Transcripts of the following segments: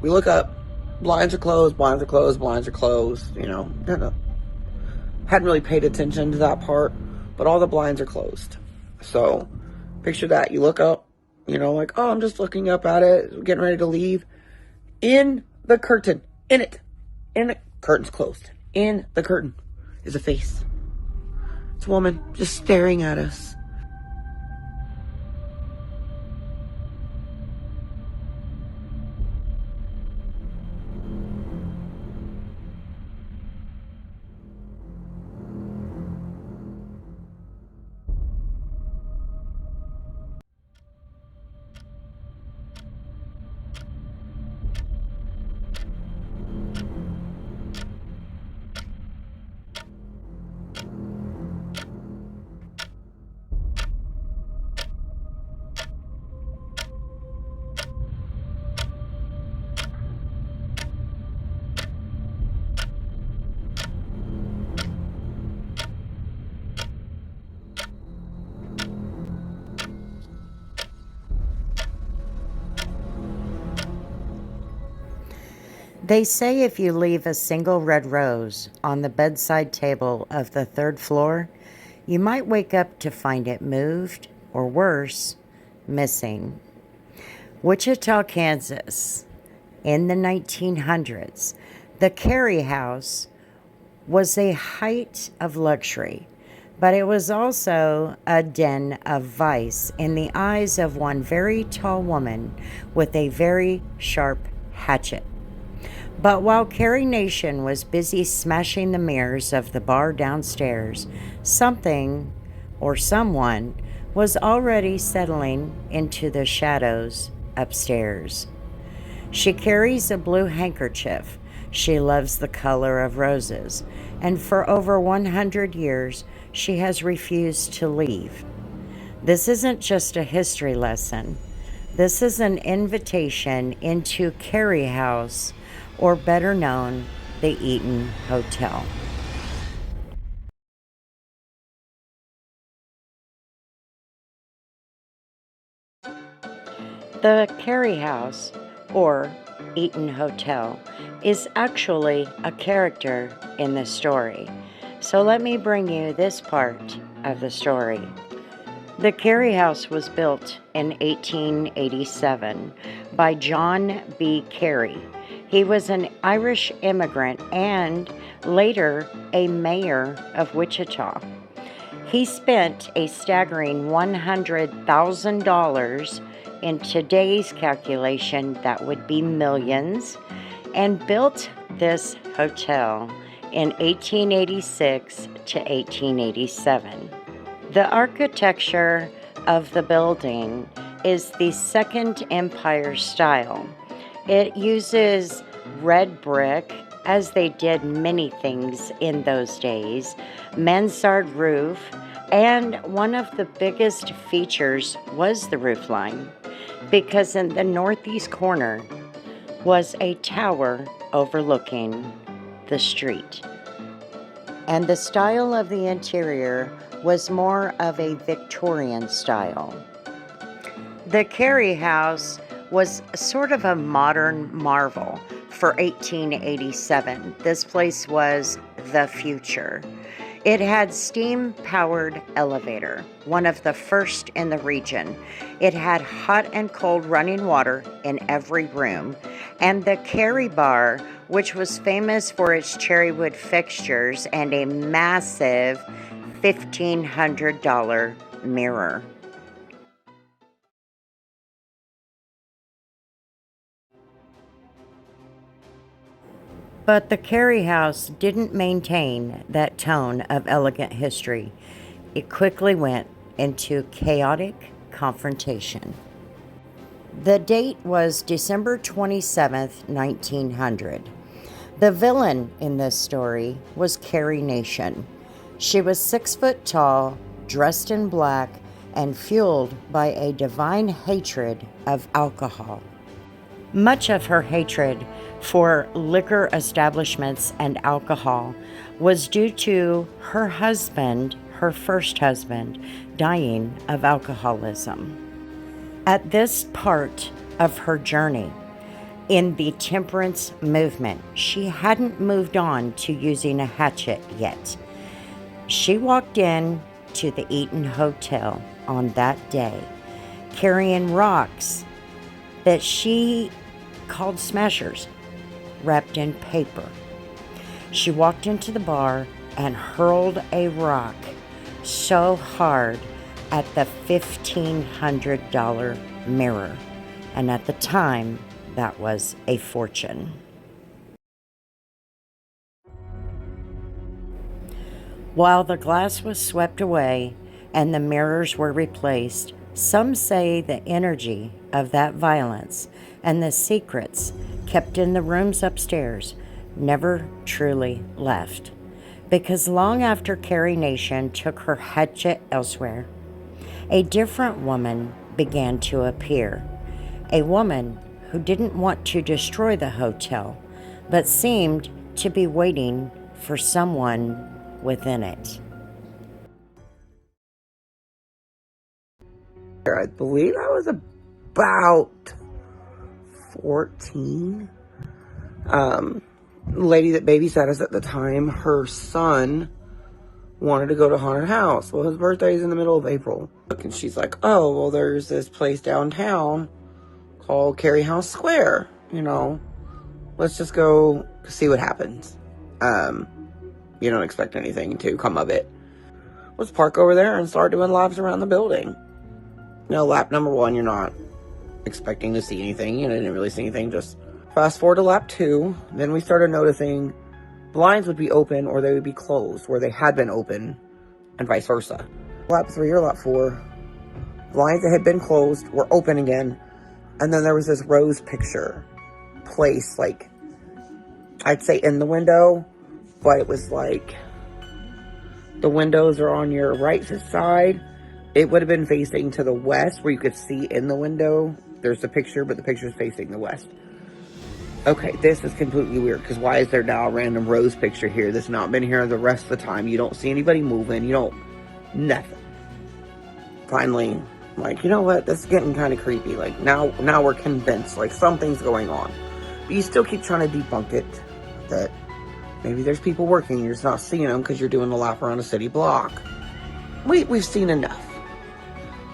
We look up, blinds are closed, blinds are closed, blinds are closed. Hadn't really paid attention to that part, but all the blinds are closed. So picture that. You look up, like, oh, I'm just looking up at it, getting ready to leave. In the curtain, in the curtain's closed. In the curtain is a face. It's a woman just staring at us. They say if you leave a single red rose on the bedside table of the third floor, you might wake up to find it moved, or worse, missing. Wichita, Kansas. In the 1900s, the Carey House was a height of luxury, but it was also a den of vice in the eyes of one very tall woman with a very sharp hatchet. But while Carrie Nation was busy smashing the mirrors of the bar downstairs, something or someone was already settling into the shadows upstairs. She carries a blue handkerchief. She loves the color of roses, and for over 100 years, she has refused to leave. This isn't just a history lesson. This is an invitation into Carey House, or better known, the Eaton Hotel. The Carey House, or Eaton Hotel, is actually a character in the story. So let me bring you this part of the story. The Carey House was built in 1887 by John B. Carey. He was an Irish immigrant and later a mayor of Wichita. He spent a staggering $100,000, in today's calculation that would be millions, and built this hotel in 1886 to 1887. The architecture of the building is the Second Empire style. It uses red brick, as they did many things in those days, mansard roof, and one of the biggest features was the roof line, because in the northeast corner was a tower overlooking the street. And the style of the interior was more of a Victorian style. The Carey House was sort of a modern marvel for 1887. This place was the future. It had steam-powered elevator, one of the first in the region. It had hot and cold running water in every room, and the Carey Bar, which was famous for its cherrywood fixtures and a massive $1,500 mirror. But the Carey House didn't maintain that tone of elegant history. It quickly went into chaotic confrontation. The date was December 27th, 1900. The villain in this story was Carrie Nation. She was 6 foot tall, dressed in black, and fueled by a divine hatred of alcohol. Much of her hatred for liquor establishments and alcohol was due to her husband, her first husband, dying of alcoholism. At this part of her journey, in the temperance movement. She hadn't moved on to using a hatchet yet. She walked in to the Eaton Hotel on that day carrying rocks that she called smashers, wrapped in paper. She walked into the bar and hurled a rock so hard at the $1,500 mirror. And at the time, that was a fortune. While the glass was swept away and the mirrors were replaced, some say the energy of that violence and the secrets kept in the rooms upstairs never truly left. Because long after Carrie Nation took her hatchet elsewhere, a different woman began to appear. A woman who didn't want to destroy the hotel, but seemed to be waiting for someone within it. I believe I was about 14. The lady that babysat us at the time, her son wanted to go to haunted house. Well, his birthday's in the middle of April. And she's like, oh, well, there's this place downtown called Carey House Square. Let's just go see what happens. You don't expect anything to come of it. Let's park over there and start doing laps around the building. Lap number 1, you're not expecting to see anything. You didn't really see anything. Just fast forward to lap 2. Then we started noticing blinds would be open or they would be closed where they had been open, and vice versa. Lap 3 or lap 4, blinds that had been closed were open again. And then there was this rose picture placed, like, I'd say in the window, but it was like the windows are on your right side. It would have been facing to the west where you could see in the window. There's the picture, but the picture is facing the west. Okay, this is completely weird because why is there now a random rose picture here that's not been here the rest of the time? You don't see anybody moving. Nothing. Finally, like, you know what? This is getting kind of creepy. Like, now we're convinced, like, something's going on. But you still keep trying to debunk it that maybe there's people working. You're just not seeing them because you're doing a lap around a city block. We've seen enough.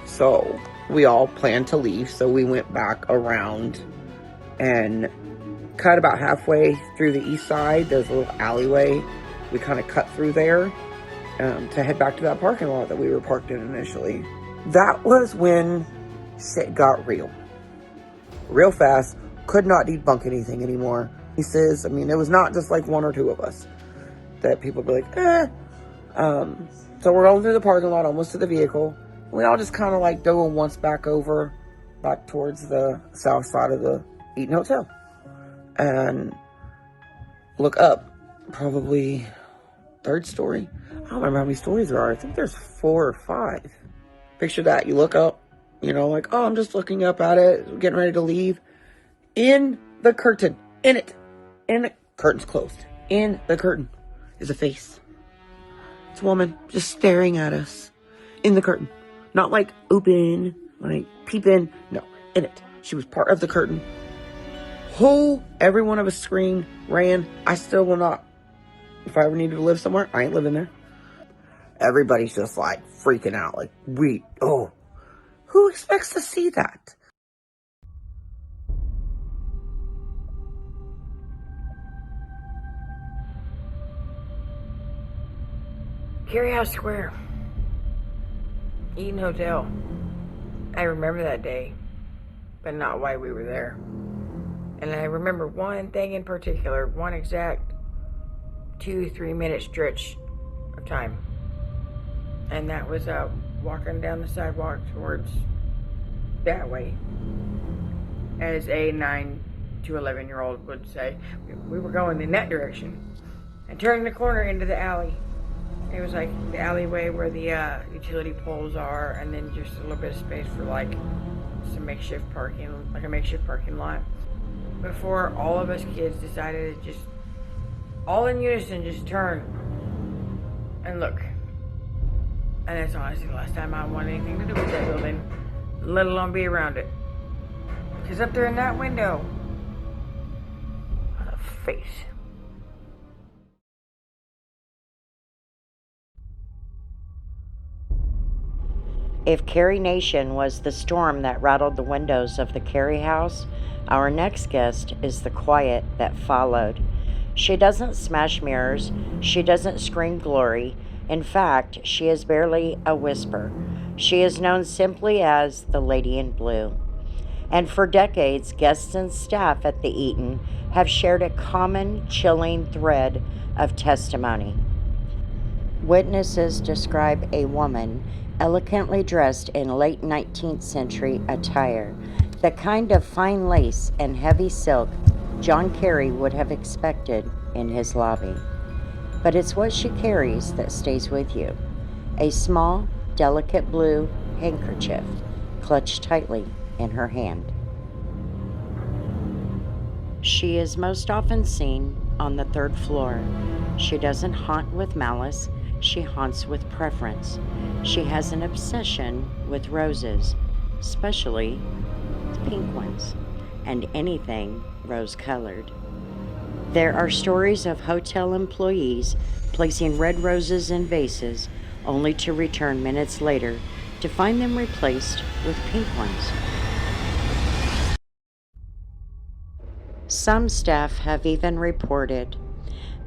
So we all planned to leave. So we went back around and cut about halfway through the east side. There's a little alleyway. We kind of cut through there to head back to that parking lot that we were parked in initially. That was when shit got real. Real fast. Could not debunk anything anymore. He says, it was not just like 1 or 2 of us that people would be like, So we're going through the parking lot, almost to the vehicle. We all just kind of like dove once back towards the south side of the Eaton Hotel. And look up, probably 3rd story. I don't remember how many stories there are. I think there's 4 or 5. Picture that. You look up, like, oh, I'm just looking up at it, getting ready to leave. In the curtain, in the curtain's closed. In the curtain is a face. It's a woman just staring at us in the curtain. Not like open, like peep in. No, in it. She was part of the curtain. Every one of us screamed, ran. I still will not. If I ever needed to live somewhere, I ain't living there. Everybody's just like freaking out. Like, who expects to see that? Carey House Square, Eaton Hotel. I remember that day, but not why we were there. And I remember one thing in particular, one exact 2-3 minute stretch of time. And that was walking down the sidewalk towards that way. As a 9 to 11-year-old would say, we were going in that direction. And turning the corner into the alley. It was like the alleyway where the utility poles are, and then just a little bit of space for like some makeshift parking, like a makeshift parking lot. Before all of us kids decided to just, all in unison, just turn and look. And that's honestly the last time I want anything to do with that building, let alone be around it. Because up there in that window, face. If Carrie Nation was the storm that rattled the windows of the Carey House, our next guest is the quiet that followed. She doesn't smash mirrors, she doesn't scream glory. In fact, she is barely a whisper. She is known simply as the Lady in Blue. And for decades, guests and staff at the Eaton have shared a common, chilling thread of testimony. Witnesses describe a woman elegantly dressed in late 19th century attire, the kind of fine lace and heavy silk John Carey would have expected in his lobby. But it's what she carries that stays with you. A small, delicate blue handkerchief clutched tightly in her hand. She is most often seen on the 3rd floor. She doesn't haunt with malice, she haunts with preference. She has an obsession with roses, especially pink ones, and anything rose-colored. There are stories of hotel employees placing red roses in vases only to return minutes later to find them replaced with pink ones. Some staff have even reported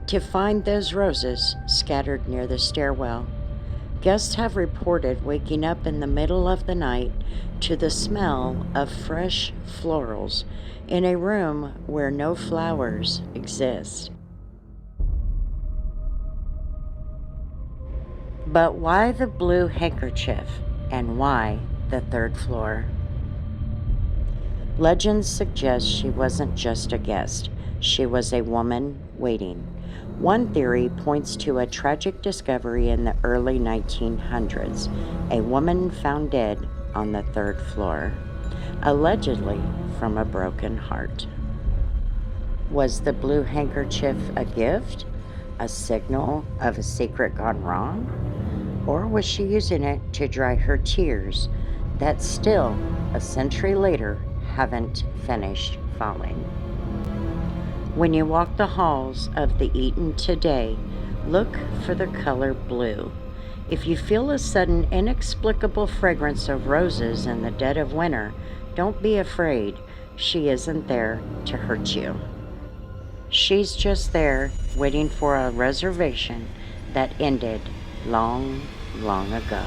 to find those roses scattered near the stairwell. Guests have reported waking up in the middle of the night to the smell of fresh florals in a room where no flowers exist. But why the blue handkerchief, and why the 3rd floor? Legends suggest she wasn't just a guest, she was a woman waiting. One theory points to a tragic discovery in the early 1900s, a woman found dead on the 3rd floor, allegedly from a broken heart. Was the blue handkerchief a gift, a signal of a secret gone wrong? Or was she using it to dry her tears that still, a century later, haven't finished falling? When you walk the halls of the Eaton today, look for the color blue. If you feel a sudden inexplicable fragrance of roses in the dead of winter, don't be afraid. She isn't there to hurt you. She's just there waiting for a reservation that ended long, long ago.